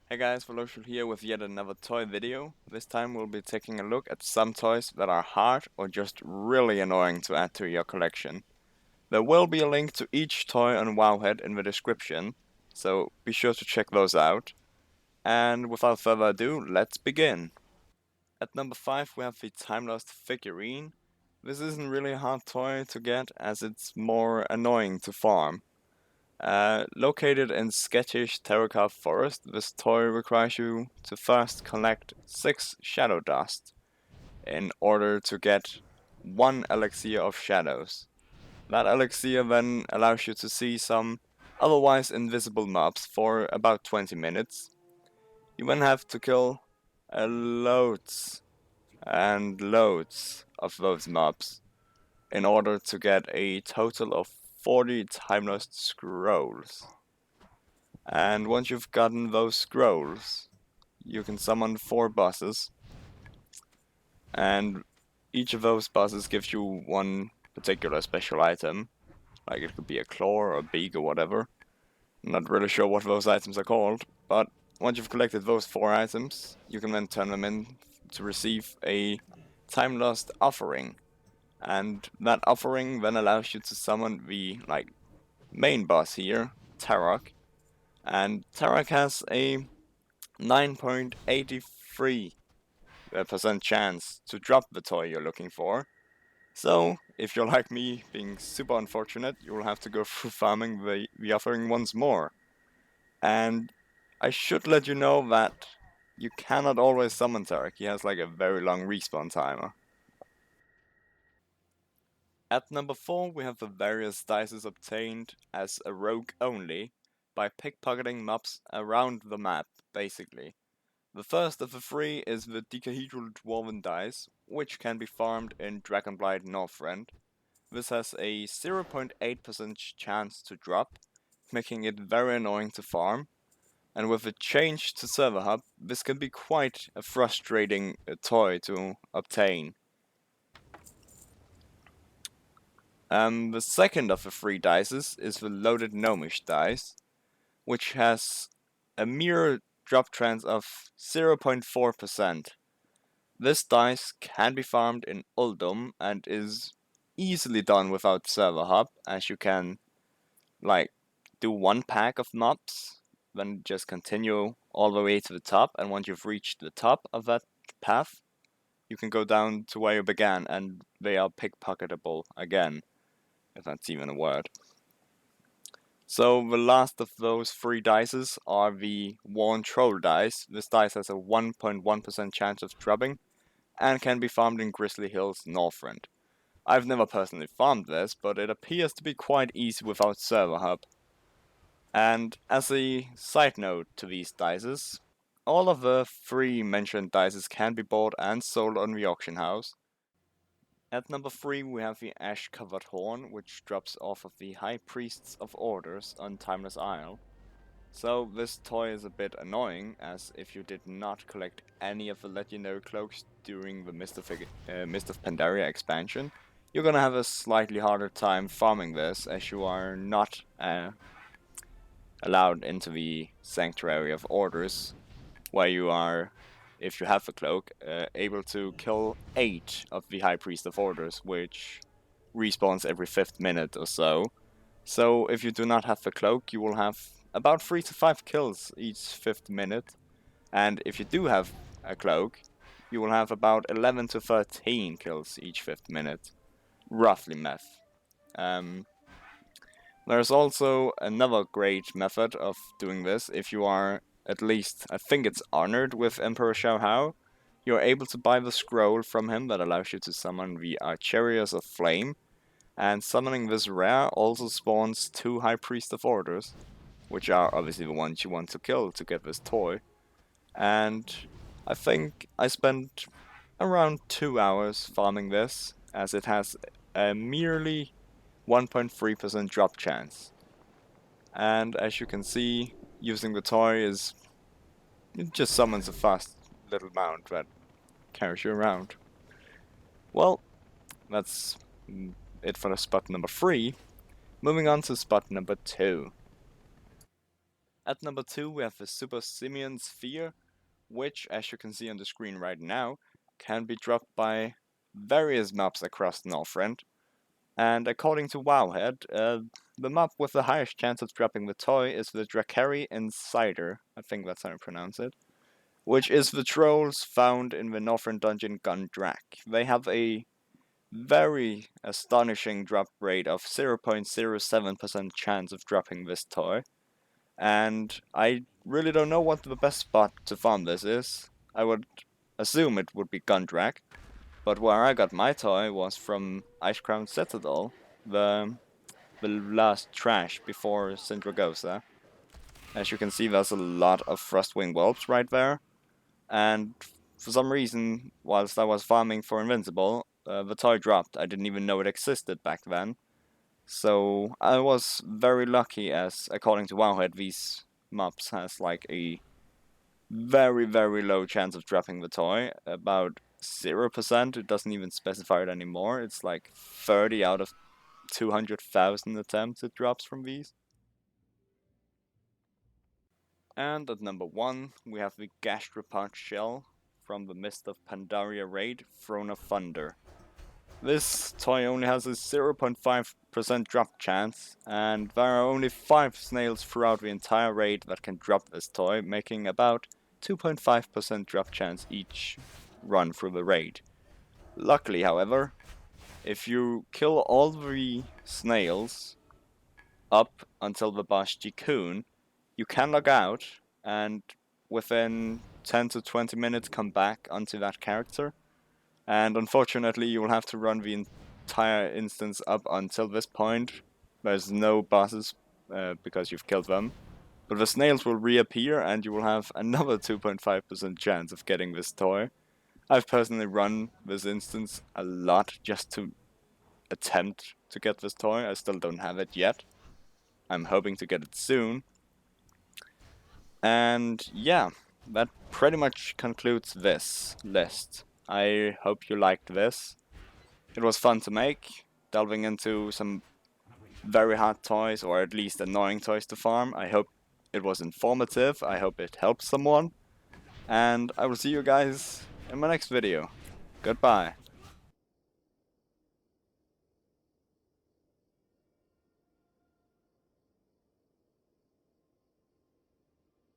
Hey guys, Walocial here with yet another toy video. This time we'll be taking a look at some toys that are hard or just really annoying to add to your collection. There will be a link to each toy on Wowhead in the description, so be sure to check those out. And without further ado, let's begin. At number 5 we have the time-lost Figurine. This isn't really a hard toy to get as it's more annoying to farm. Located in sketchish terracotta forest, this toy requires you to first collect 6 shadow dust in order to get 1 elixir of shadows. That elixir then allows you to see some otherwise invisible mobs for about 20 minutes. You then have to kill loads and loads of those mobs in order to get a total of 40 time-lost scrolls. And once you've gotten those scrolls, you can summon 4 bosses. And each of those bosses gives you one particular special item. Like it could be a claw or a beak or whatever. I'm not really sure what those items are called, but once you've collected those 4 items, you can then turn them in to receive a time lost offering. And that offering then allows you to summon the main boss here, Tarok. And Tarok has a 9.83% chance to drop the toy you're looking for. So, if you're like me, being super unfortunate, you will have to go through farming the offering once more. And I should let you know that you cannot always summon Tarek. He has like a very long respawn timer. At number 4 we have the various dices obtained as a rogue only by pickpocketing mobs around the map, basically. The first of the 3 is the Decahedral Dwarven dice, which can be farmed in Dragonblight Northrend. This has a 0.8% chance to drop, making it very annoying to farm. And with a change to Server Hub, this can be quite a frustrating toy to obtain. The second of the 3 dices is the loaded Gnomish dice, which has a mere drop chance of 0.4%. This dice can be farmed in Uldum and is easily done without Server Hub, as you can do 1 pack of mobs, then just continue all the way to the top, and once you've reached the top of that path, you can go down to where you began and they are pickpocketable again, if that's even a word. So the last of those 3 dices are the Worn Troll dice. This dice has a 1.1% chance of dropping and can be farmed in Grizzly Hills Northrend. I've never personally farmed this, but it appears to be quite easy without Server Hub. And as a side note to these dices, all of the 3 mentioned dices can be bought and sold on the auction house. At number 3 we have the Ash-Covered Horn, which drops off of the High Priests of Orders on Timeless Isle. So this toy is a bit annoying, as if you did not collect any of the legendary cloaks during the Mist of Pandaria expansion, you're gonna have a slightly harder time farming this, as you are not allowed into the Sanctuary of Orders, where you are, if you have a cloak, able to kill 8 of the High Priest of Orders, which respawns every 5th minute or so. So if you do not have the cloak, you will have about 3 to 5 kills each 5th minute. And if you do have a cloak, you will have about 11 to 13 kills each 5th minute. Roughly math. There's also another great method of doing this. If you are at least, I think it's honored with Emperor Xiao Hao, you're able to buy the scroll from him that allows you to summon the Archerius of Flame. And summoning this rare also spawns 2 High Priest of Orders, which are obviously the ones you want to kill to get this toy. And I think I spent around 2 hours farming this, as it has a merely 1.3% drop chance. And as you can see, using the toy it just summons a fast little mount that carries you around. Well, that's it for the spot number 3. Moving on to spot number 2. At number 2 we have the Super Simian Sphere, which, as you can see on the screen right now, can be dropped by various mobs across Northrend. And according to Wowhead, the mob with the highest chance of dropping the toy is the Drakari Insider, I think that's how you pronounce it, which is the trolls found in the Northern dungeon Gundrak. They have a very astonishing drop rate of 0.07% chance of dropping this toy, and I really don't know what the best spot to farm this is. I would assume it would be Gundrak, but where I got my toy was from Icecrown Citadel, the last trash before Sindragosa. As you can see, there's a lot of Frostwing Whelps right there, and for some reason, whilst I was farming for Invincible, the toy dropped. I didn't even know it existed back then. So I was very lucky, as according to Wowhead, these mobs has like a very low chance of dropping the toy, about 0%. It doesn't even specify it anymore. It's like 30 out of 200,000 attempts it drops from these. And at number 1 we have the Gastropod Shell from the Mist of Pandaria raid, Throne of Thunder. This toy only has a 0.5% drop chance, and there are only 5 snails throughout the entire raid that can drop this toy, making about 2.5% drop chance each run through the raid. Luckily, however, if you kill all the snails up until the boss Jikun, you can log out and within 10 to 20 minutes come back onto that character. And unfortunately, you will have to run the entire instance up until this point. There's no bosses because you've killed them. But the snails will reappear and you will have another 2.5% chance of getting this toy. I've personally run this instance a lot just to attempt to get this toy. I still don't have it yet. I'm hoping to get it soon. And yeah, that pretty much concludes this list. I hope you liked this. It was fun to make, delving into some very hard toys, or at least annoying toys to farm. I hope it was informative, I hope it helped someone, and I will see you guys in my next video. Goodbye.